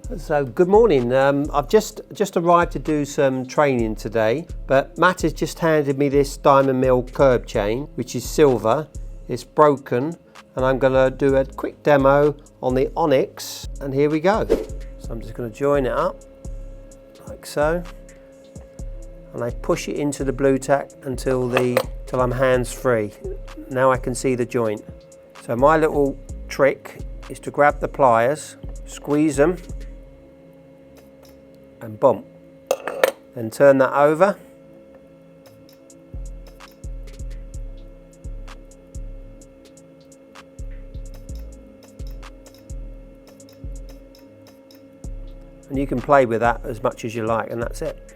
So good morning. I've just arrived to do some training today, but Matt has just handed me this diamond mill curb chain, which is silver. It's broken, and I'm going to do a quick demo on the Onyx, and here we go. So I'm just going to join it up like so, and I push it into the blue tack until I'm hands free. Now I can see the joint. So my little trick is to grab the pliers, squeeze them, and bump, and turn that over, and you can play with that as much as you like, and that's it.